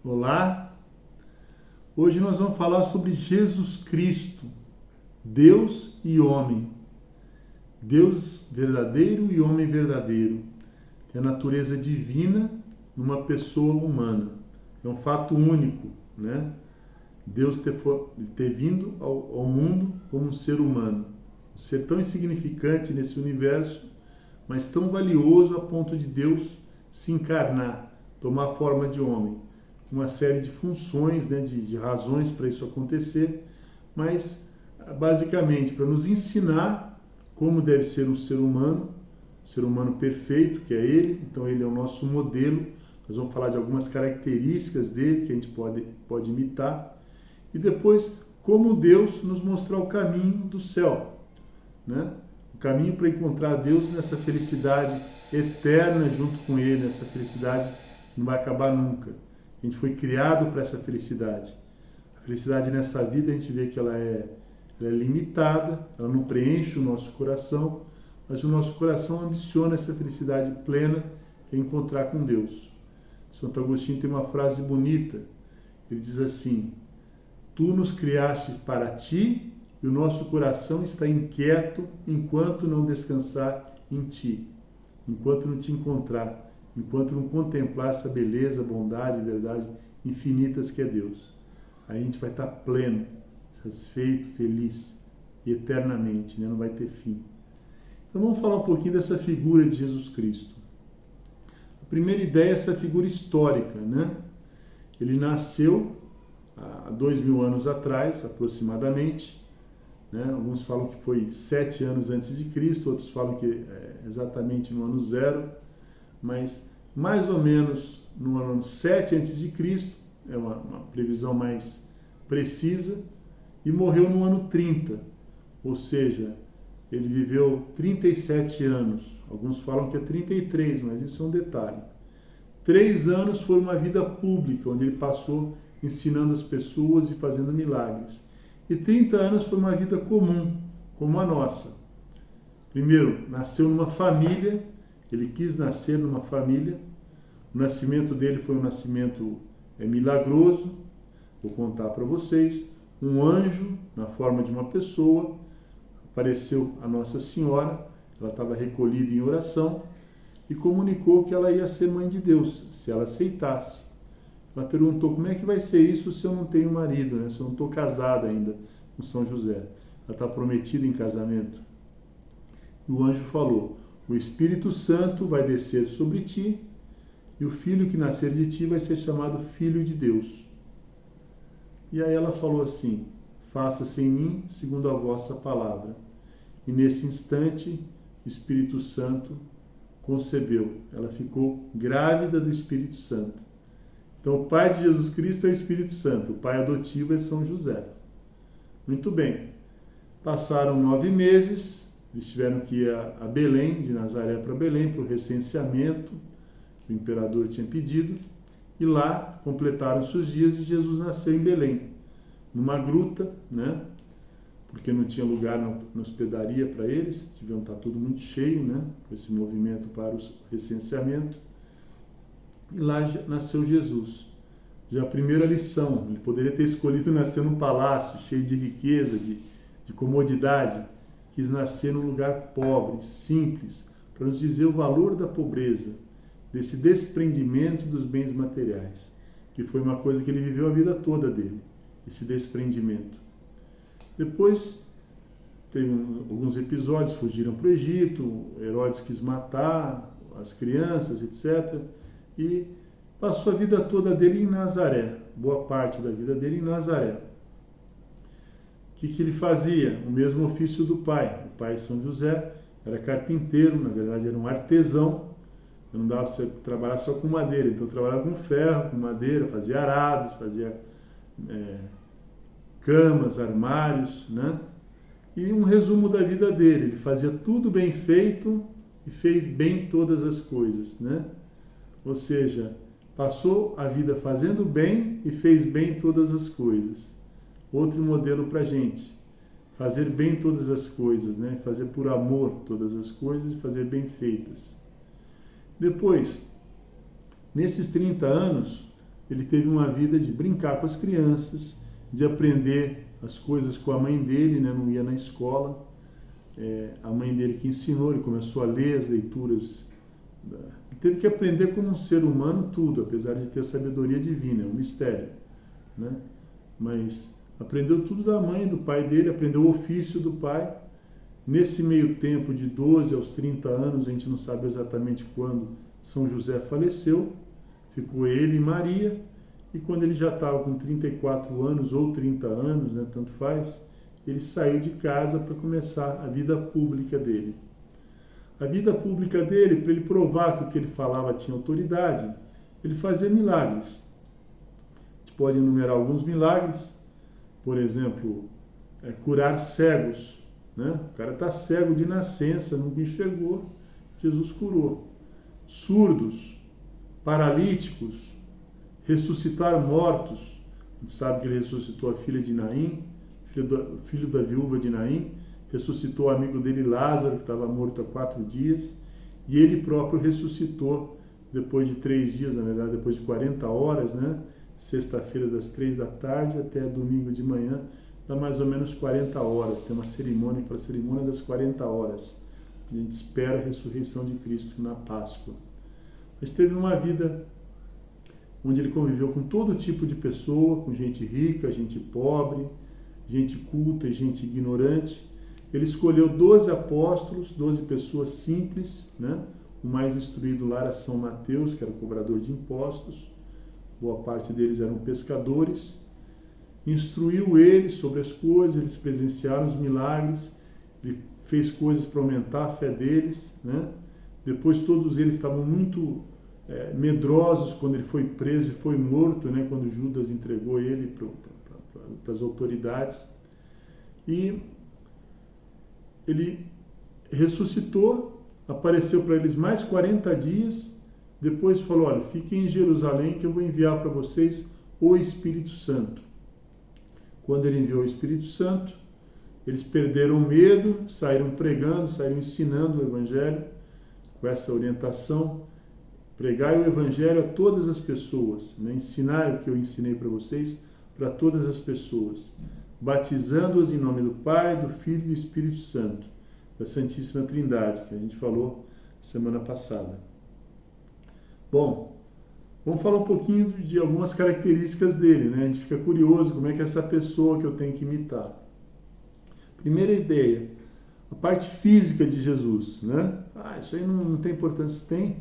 Olá, hoje nós vamos falar sobre Jesus Cristo, Deus e homem. Deus verdadeiro e homem verdadeiro. Tem a natureza divina numa pessoa humana. É um fato único, né? Deus ter vindo ao mundo como um ser humano. Um ser tão insignificante nesse universo, mas tão valioso a ponto de Deus se encarnar, tomar forma de homem. Uma série de funções, né, de razões para isso acontecer, mas basicamente para nos ensinar como deve ser um ser humano perfeito, que é Ele. Então Ele é o nosso modelo. Nós vamos falar de algumas características dele que a gente pode imitar. E depois, como Deus nos mostrar o caminho do céu, né? O caminho para encontrar Deus nessa felicidade eterna junto com Ele, nessa felicidade que não vai acabar nunca. A gente foi criado para essa felicidade. A felicidade nessa vida, a gente vê que ela é limitada, ela não preenche o nosso coração, mas o nosso coração ambiciona essa felicidade plena, que é encontrar com Deus. Santo Agostinho tem uma frase bonita, ele diz assim: tu nos criaste para ti e o nosso coração está inquieto enquanto não descansar em ti, enquanto não te encontrar, enquanto não contemplar essa beleza, bondade e verdade infinitas que é Deus. Aí a gente vai estar pleno, satisfeito, feliz e eternamente, né? Não vai ter fim. Então vamos falar um pouquinho dessa figura de Jesus Cristo. A primeira ideia é essa figura histórica, né? Ele nasceu há 2000 anos atrás, aproximadamente, né? Alguns falam que foi 7 anos antes de Cristo, outros falam que é exatamente no ano 0, mas mais ou menos no ano 7 a.C., é uma previsão mais precisa, e morreu no ano 30, ou seja, ele viveu 37 anos. Alguns falam que é 33, mas isso é um detalhe. 3 anos foi uma vida pública, onde ele passou ensinando as pessoas e fazendo milagres. E 30 anos foi uma vida comum, como a nossa. Primeiro, nasceu numa família. Ele quis nascer numa família. O nascimento dele foi um nascimento milagroso. Vou contar para vocês. Um anjo, na forma de uma pessoa, apareceu a Nossa Senhora. Ela estava recolhida em oração e comunicou que ela ia ser mãe de Deus, se ela aceitasse. Ela perguntou: como é que vai ser isso se eu não tenho marido, né? Se eu não estou casada ainda com São José? Ela está prometida em casamento. E o anjo falou: o Espírito Santo vai descer sobre ti e o filho que nascer de ti vai ser chamado Filho de Deus. E aí ela falou assim: faça-se em mim segundo a vossa palavra. E nesse instante, o Espírito Santo concebeu. Ela ficou grávida do Espírito Santo. Então, o pai de Jesus Cristo é o Espírito Santo. O pai adotivo é São José. Muito bem. Passaram 9 meses. Eles tiveram que ir a Belém, de Nazaré para Belém, para o recenseamento que o imperador tinha pedido. E lá completaram-se os dias e Jesus nasceu em Belém, numa gruta, né? Porque não tinha lugar na hospedaria para eles, deviam estar tudo muito cheio, né? Com esse movimento para o recenseamento. E lá nasceu Jesus. Já a primeira lição: ele poderia ter escolhido nascer num palácio cheio de riqueza, de comodidade. Quis nascer num lugar pobre, simples, para nos dizer o valor da pobreza, desse desprendimento dos bens materiais, que foi uma coisa que ele viveu a vida toda dele, esse desprendimento. Depois, teve alguns episódios, fugiram para o Egito, Herodes quis matar as crianças, etc. E passou a vida toda dele em Nazaré, boa parte da vida dele em Nazaré. O que ele fazia? O mesmo ofício do pai. O pai, São José, era carpinteiro, na verdade era um artesão. Não dava para você trabalhar só com madeira, então trabalhava com ferro, com madeira, fazia arados, fazia camas, armários, né? E um resumo da vida dele: ele fazia tudo bem feito e fez bem todas as coisas, né? Ou seja, passou a vida fazendo bem e fez bem todas as coisas. Outro modelo para a gente: fazer bem todas as coisas, né? Fazer por amor todas as coisas e fazer bem feitas. Depois, nesses 30 anos, ele teve uma vida de brincar com as crianças, de aprender as coisas com a mãe dele, né? Não ia na escola. A mãe dele que ensinou, ele começou a ler as leituras. Ele teve que aprender como um ser humano tudo, apesar de ter sabedoria divina, é um mistério, né? Mas aprendeu tudo da mãe, do pai dele, aprendeu o ofício do pai. Nesse meio tempo, de 12 aos 30 anos, a gente não sabe exatamente quando São José faleceu, ficou ele e Maria, e quando ele já estava com 34 anos ou 30 anos, né, tanto faz, ele saiu de casa para começar a vida pública dele. A vida pública dele, para ele provar que o que ele falava tinha autoridade, ele fazia milagres. A gente pode enumerar alguns milagres, por exemplo, curar cegos, né? O cara está cego de nascença, nunca enxergou, Jesus curou. Surdos, paralíticos, ressuscitar mortos. A gente sabe que ele ressuscitou a filha de Naim, filho da viúva de Naim, ressuscitou o amigo dele Lázaro, que estava morto há 4 dias, e ele próprio ressuscitou depois de 3 dias, na verdade depois de 40 horas, né? Sexta-feira das 3 da tarde até domingo de manhã, dá mais ou menos 40 horas. Tem uma cerimônia que fala cerimônia das 40 horas. A gente espera a ressurreição de Cristo na Páscoa. Mas teve uma vida onde ele conviveu com todo tipo de pessoa, com gente rica, gente pobre, gente culta e gente ignorante. Ele escolheu 12 apóstolos, 12 pessoas simples, né? O mais instruído lá era São Mateus, que era cobrador de impostos. Boa parte deles eram pescadores. Instruiu eles sobre as coisas, eles presenciaram os milagres, ele fez coisas para aumentar a fé deles, né? Depois todos eles estavam muito medrosos quando ele foi preso e foi morto, né? Quando Judas entregou ele para as autoridades. E ele ressuscitou, apareceu para eles mais 40 dias, depois falou, olha, fiquem em Jerusalém que eu vou enviar para vocês o Espírito Santo. Quando ele enviou o Espírito Santo, eles perderam o medo, saíram pregando, saíram ensinando o Evangelho, com essa orientação, pregai o Evangelho a todas as pessoas, né? Ensinar o que eu ensinei para vocês, para todas as pessoas, batizando-as em nome do Pai, do Filho e do Espírito Santo, da Santíssima Trindade, que a gente falou semana passada. Bom, vamos falar um pouquinho de algumas características dele, né? A gente fica curioso como é que é essa pessoa que eu tenho que imitar. Primeira ideia, a parte física de Jesus, né? Isso aí não tem importância, tem.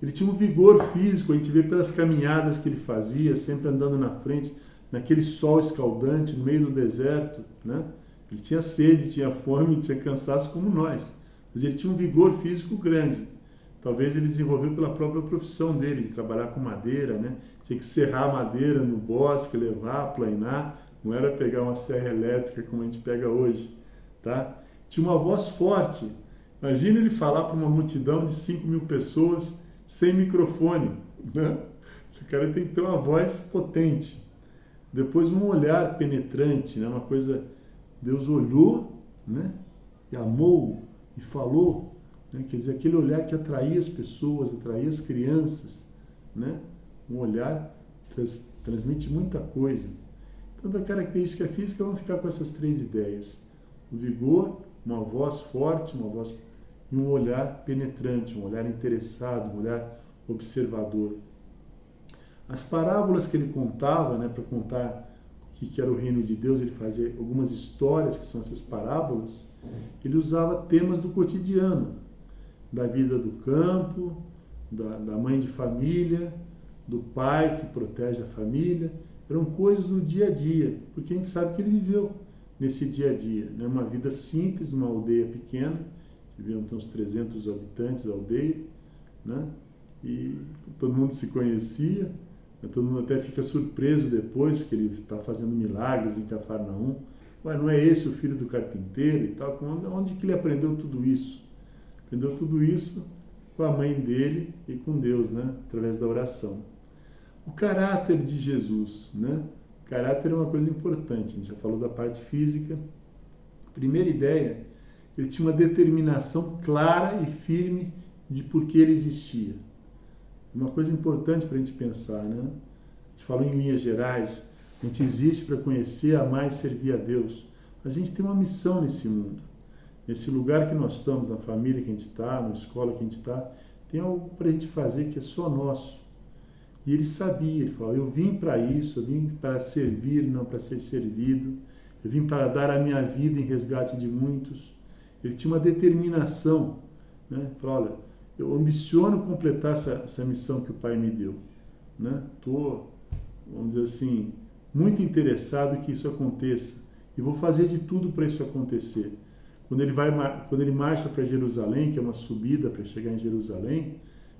Ele tinha um vigor físico, a gente vê pelas caminhadas que ele fazia, sempre andando na frente, naquele sol escaldante, no meio do deserto, né? Ele tinha sede, tinha fome, tinha cansaço como nós, mas ele tinha um vigor físico grande. Talvez ele desenvolveu pela própria profissão dele, de trabalhar com madeira, né? Tinha que serrar madeira no bosque, levar, planar, não era pegar uma serra elétrica como a gente pega hoje, tá? Tinha uma voz forte. Imagina ele falar para uma multidão de 5.000 pessoas sem microfone, né? O cara tem que ter uma voz potente. Depois um olhar penetrante, né? Uma coisa, Deus olhou, né? E amou e falou, né? Quer dizer, aquele olhar que atraía as pessoas, atraía as crianças, né? Um olhar transmite muita coisa. Então, da característica física, vamos ficar com essas 3 ideias. O vigor, uma voz forte, uma voz e um olhar penetrante, um olhar interessado, um olhar observador. As parábolas que ele contava, né, para contar o que era o reino de Deus, ele fazia algumas histórias, que são essas parábolas, ele usava temas do cotidiano, da vida do campo, da mãe de família, do pai que protege a família. Eram coisas do dia a dia, porque a gente sabe que ele viveu nesse dia a dia, né? Uma vida simples, numa aldeia pequena, deviam ter uns 300 habitantes a aldeia, né? E todo mundo se conhecia, né? Todo mundo até fica surpreso depois que ele está fazendo milagres em Cafarnaum. Mas não é esse o filho do carpinteiro e tal? Onde que ele aprendeu tudo isso? Aprendeu tudo isso com a mãe dele e com Deus, né? Através da oração. O caráter de Jesus, né? O caráter é uma coisa importante. A gente já falou da parte física. Primeira ideia, ele tinha uma determinação clara e firme de por que ele existia. Uma coisa importante para a gente pensar, né? gente falou em linhas gerais, a gente existe para conhecer, amar e servir a Deus. A gente tem uma missão nesse mundo. Nesse lugar que nós estamos, na família que a gente está, na escola que a gente está, tem algo para a gente fazer que é só nosso. E ele sabia, ele falou, eu vim para isso, eu vim para servir, não para ser servido. Eu vim para dar a minha vida em resgate de muitos. Ele tinha uma determinação, né? Ele falou, olha, eu ambiciono completar essa missão que o Pai me deu. Estou, vamos dizer assim, muito interessado que isso aconteça. E vou fazer de tudo para isso acontecer. Quando ele marcha para Jerusalém, que é uma subida para chegar em Jerusalém,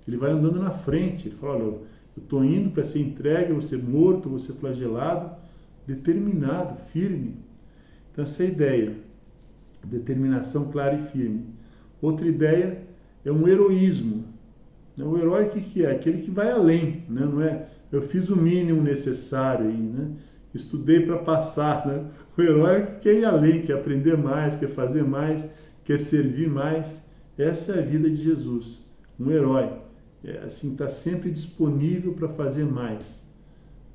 ele vai andando na frente. Ele fala, olha, eu estou indo para ser entregue, vou ser morto, vou ser flagelado, determinado, firme. Então essa é a ideia, determinação clara e firme. Outra ideia é um heroísmo. O herói o que é? Aquele que vai além, né? Não é eu fiz o mínimo necessário aí, né? Estudei para passar, né? O herói quer ir além, quer aprender mais, quer fazer mais, quer servir mais. Essa é a vida de Jesus, um herói. Assim, está sempre disponível para fazer mais,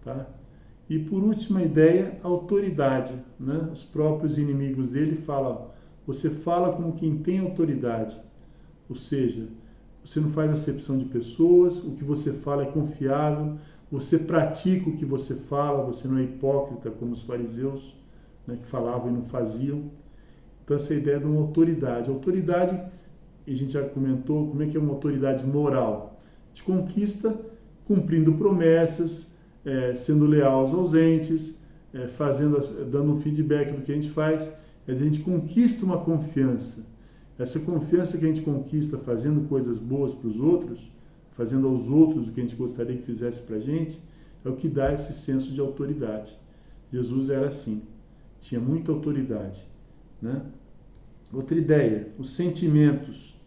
tá? E por última ideia, autoridade, né? Os próprios inimigos dele falam, você fala como quem tem autoridade, ou seja, você não faz acepção de pessoas, o que você fala é confiável, você pratica o que você fala, você não é hipócrita como os fariseus, né, que falavam e não faziam. Então essa ideia de uma autoridade. Autoridade, a gente já comentou, como é que é uma autoridade moral? De conquista, cumprindo promessas, sendo leal aos ausentes, dando um feedback do que a gente faz, a gente conquista uma confiança. Essa confiança que a gente conquista fazendo coisas boas para os outros, fazendo aos outros o que a gente gostaria que fizesse para a gente, é o que dá esse senso de autoridade. Jesus era assim, tinha muita autoridade, né? Outra ideia, os sentimentos.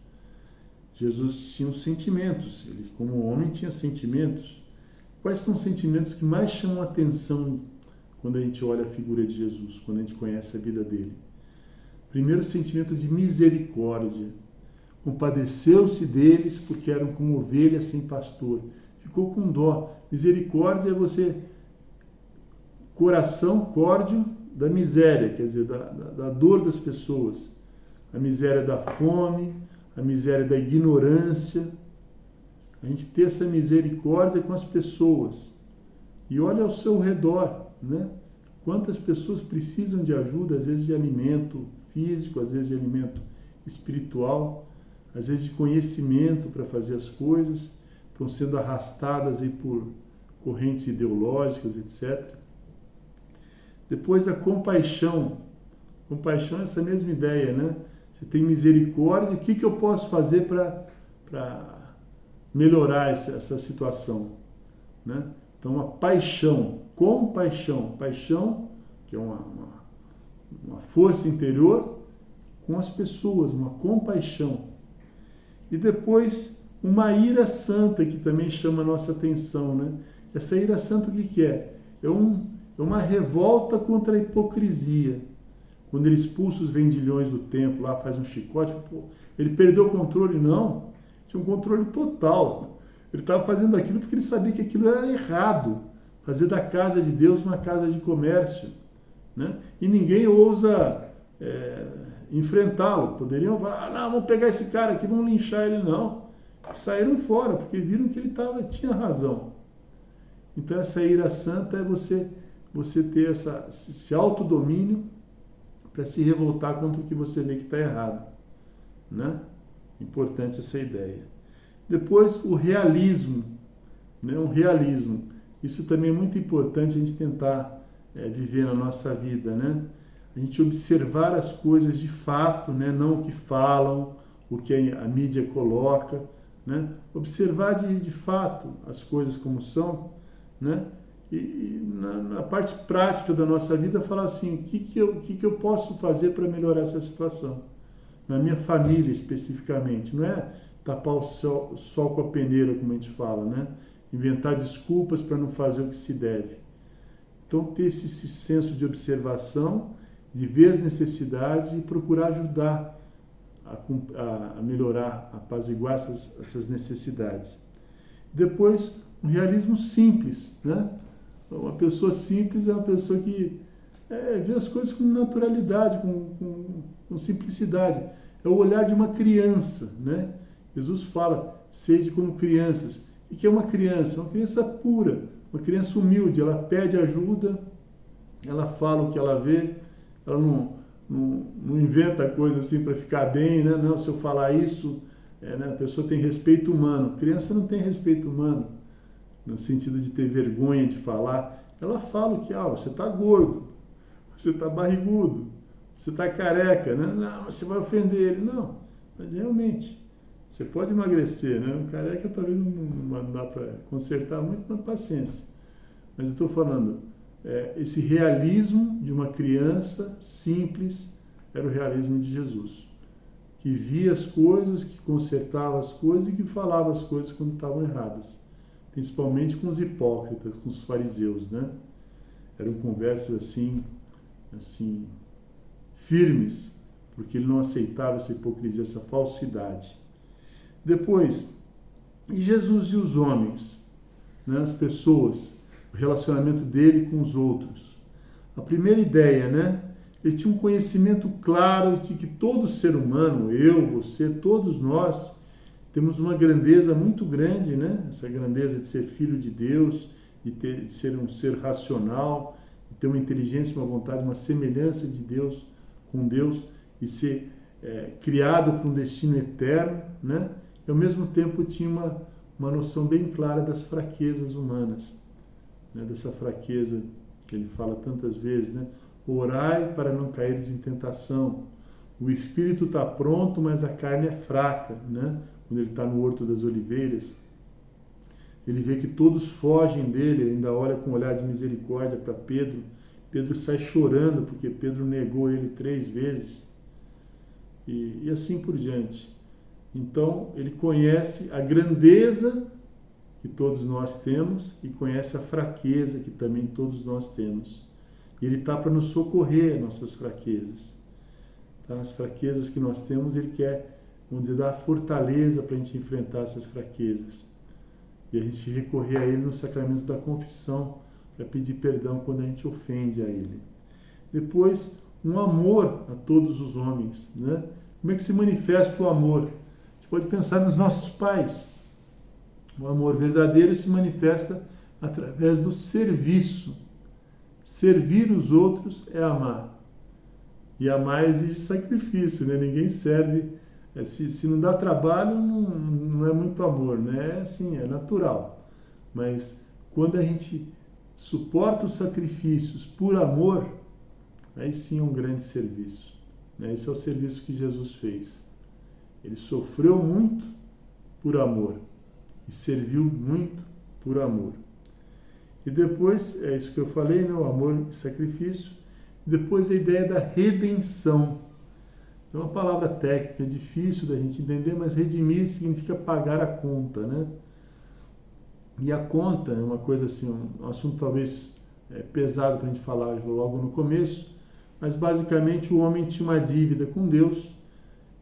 Jesus tinha os sentimentos, ele como homem tinha sentimentos. Quais são os sentimentos que mais chamam a atenção quando a gente olha a figura de Jesus, quando a gente conhece a vida dele? Primeiro, o sentimento de misericórdia. Compadeceu-se deles porque eram como ovelhas sem pastor. Ficou com dó. Misericórdia é você, coração córdio da miséria, quer dizer, da dor das pessoas. A miséria da fome, a miséria da ignorância. A gente ter essa misericórdia com as pessoas. E olha ao seu redor, né? Quantas pessoas precisam de ajuda, às vezes de alimento físico, às vezes de alimento espiritual, às vezes de conhecimento para fazer as coisas, estão sendo arrastadas aí por correntes ideológicas, etc. Depois a compaixão. Compaixão é essa mesma ideia, né? Você tem misericórdia, o que eu posso fazer para melhorar essa situação, né? Então a paixão, compaixão, paixão, que é uma força interior com as pessoas, uma compaixão. E depois uma ira santa, que também chama a nossa atenção, né? Essa ira santa o que é? É uma revolta contra a hipocrisia. Quando ele expulsa os vendilhões do templo, lá faz um chicote, ele perdeu o controle? Não, tinha um controle total. Ele estava fazendo aquilo porque ele sabia que aquilo era errado. Fazer da casa de Deus uma casa de comércio, né? E ninguém ousa enfrentá-lo. Poderiam falar, não, vamos pegar esse cara aqui, vamos linchar ele. Não, saíram fora, porque viram que ele tinha razão. Então essa ira santa é você ter esse autodomínio para se revoltar contra o que você vê que está errado, né? Importante essa ideia. Depois o realismo, né? Um realismo. Isso também é muito importante a gente tentar viver na nossa vida, né? A gente observar as coisas de fato, né? Não o que falam, o que a mídia coloca, né? Observar de fato as coisas como são, né? E na parte prática da nossa vida falar assim, o que eu posso fazer para melhorar essa situação? Na minha família especificamente, não é tapar o sol com a peneira, como a gente fala, né? Inventar desculpas para não fazer o que se deve. Então ter esse senso de observação, de ver as necessidades e procurar ajudar a melhorar, a apaziguar essas necessidades. Depois, um realismo simples, né? Uma pessoa simples é uma pessoa que vê as coisas com naturalidade, com simplicidade. É o olhar de uma criança, né? Jesus fala, sede como crianças. E que é uma criança? Uma criança pura, uma criança humilde. Ela pede ajuda, ela fala o que ela vê, ela não inventa coisa assim para ficar bem, né? Não, se eu falar isso, né? A pessoa tem respeito humano. A criança não tem respeito humano, no sentido de ter vergonha de falar. Ela fala que você está gordo, você está barrigudo, você está careca, né? Não, você vai ofender ele. Não, mas realmente, você pode emagrecer, né? Um careca talvez não dá para consertar muito, mas paciência. Mas eu estou falando, esse realismo de uma criança simples era o realismo de Jesus, que via as coisas, que consertava as coisas e que falava as coisas quando estavam erradas, principalmente com os hipócritas, com os fariseus, né? Eram conversas assim firmes, porque ele não aceitava essa hipocrisia, essa falsidade. Depois, e Jesus e os homens, né? As pessoas, o relacionamento dele com os outros. A primeira ideia, né? Ele tinha um conhecimento claro de que todo ser humano, eu, você, todos nós, temos uma grandeza muito grande, né? Essa grandeza de ser filho de Deus, de ser um ser racional, de ter uma inteligência, uma vontade, uma semelhança de Deus com Deus e ser criado para um destino eterno, né? E ao mesmo tempo tinha uma noção bem clara das fraquezas humanas, né? Dessa fraqueza que ele fala tantas vezes, né? Orai para não caíres em tentação. O espírito está pronto, mas a carne é fraca, né? Quando ele está no Horto das Oliveiras, ele vê que todos fogem dele, ele ainda olha com um olhar de misericórdia para Pedro. Pedro sai chorando porque Pedro negou ele 3 vezes. E assim por diante. Então, ele conhece a grandeza que todos nós temos e conhece a fraqueza que também todos nós temos. E ele está para nos socorrer as nossas fraquezas. Tá? As fraquezas que nós temos, ele quer, vamos dizer, dar fortaleza para a gente enfrentar essas fraquezas. E a gente recorrer a ele no sacramento da confissão, para pedir perdão quando a gente ofende a ele. Depois, um amor a todos os homens, né? Como é que se manifesta o amor? A gente pode pensar nos nossos pais. O amor verdadeiro se manifesta através do serviço. Servir os outros é amar. E amar exige sacrifício, né? Ninguém serve. Se não dá trabalho, não é muito amor, né? Assim, é natural. Mas quando a gente suporta os sacrifícios por amor, aí sim é um grande serviço. Né? Esse é o serviço que Jesus fez. Ele sofreu muito por amor e serviu muito por amor. E depois, é isso que eu falei, né? O amor e sacrifício. Depois a ideia da redenção. É uma palavra técnica, é difícil da gente entender, mas redimir significa pagar a conta, né? E a conta é uma coisa assim, um assunto talvez pesado para a gente falar logo no começo, mas basicamente o homem tinha uma dívida com Deus,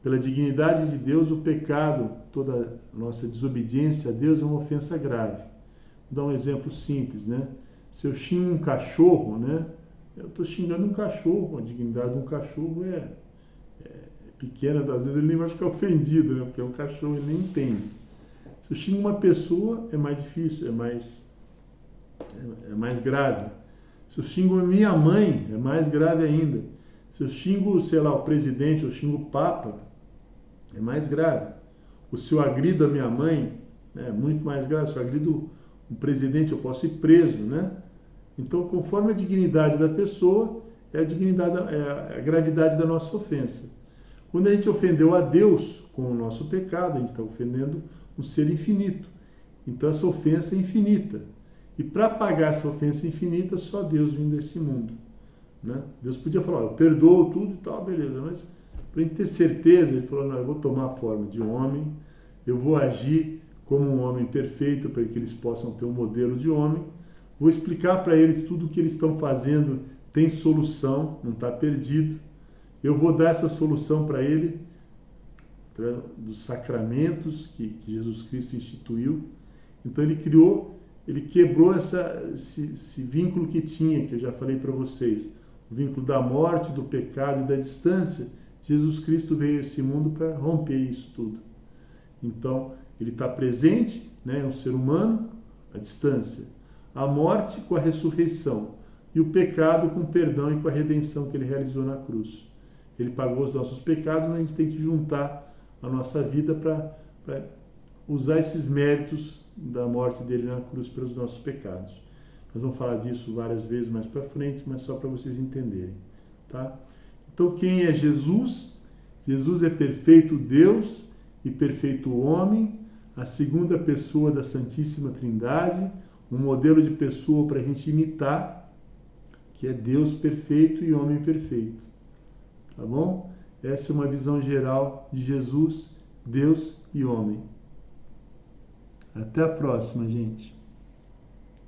pela dignidade de Deus, o pecado, toda a nossa desobediência a Deus é uma ofensa grave. Vou dar um exemplo simples, né? Se eu xingo um cachorro, né? Eu estou xingando um cachorro, a dignidade de um cachorro é pequena, às vezes ele nem vai ficar ofendido, né? Porque é um cachorro, ele nem entende. Se eu xingo uma pessoa, é mais difícil, é mais grave. Se eu xingo a minha mãe, é mais grave ainda. Se eu xingo, sei lá, o presidente, eu xingo o papa, é mais grave. Ou se eu agrido a minha mãe, é muito mais grave. Se eu agrido um presidente, eu posso ir preso, né? Então, conforme a dignidade da pessoa, é a gravidade da nossa ofensa. Quando a gente ofendeu a Deus com o nosso pecado, a gente está ofendendo um ser infinito. Então, essa ofensa é infinita. E para pagar essa ofensa infinita, só Deus vindo desse mundo. Né? Deus podia falar, eu perdoo tudo e tal, beleza. Mas para a gente ter certeza, ele falou, não, eu vou tomar a forma de homem, eu vou agir como um homem perfeito, para que eles possam ter um modelo de homem. Vou explicar para eles tudo o que eles estão fazendo, tem solução, não está perdido. Eu vou dar essa solução para ele, dos sacramentos que Jesus Cristo instituiu. Então ele criou ele quebrou esse vínculo que tinha, que eu já falei para vocês, o vínculo da morte, do pecado e da distância. Jesus Cristo veio a esse mundo para romper isso tudo. Então, ele está presente, né, o ser humano, a distância, a morte com a ressurreição e o pecado com o perdão e com a redenção que ele realizou na cruz. Ele pagou os nossos pecados, mas a gente tem que juntar a nossa vida para usar esses méritos da morte dele na cruz pelos nossos pecados. Nós vamos falar disso várias vezes mais para frente, mas só para vocês entenderem, tá? Então, quem é Jesus? Jesus é perfeito Deus e perfeito homem, a segunda pessoa da Santíssima Trindade, um modelo de pessoa para a gente imitar, que é Deus perfeito e homem perfeito. Tá bom? Essa é uma visão geral de Jesus, Deus e homem. Até a próxima, gente.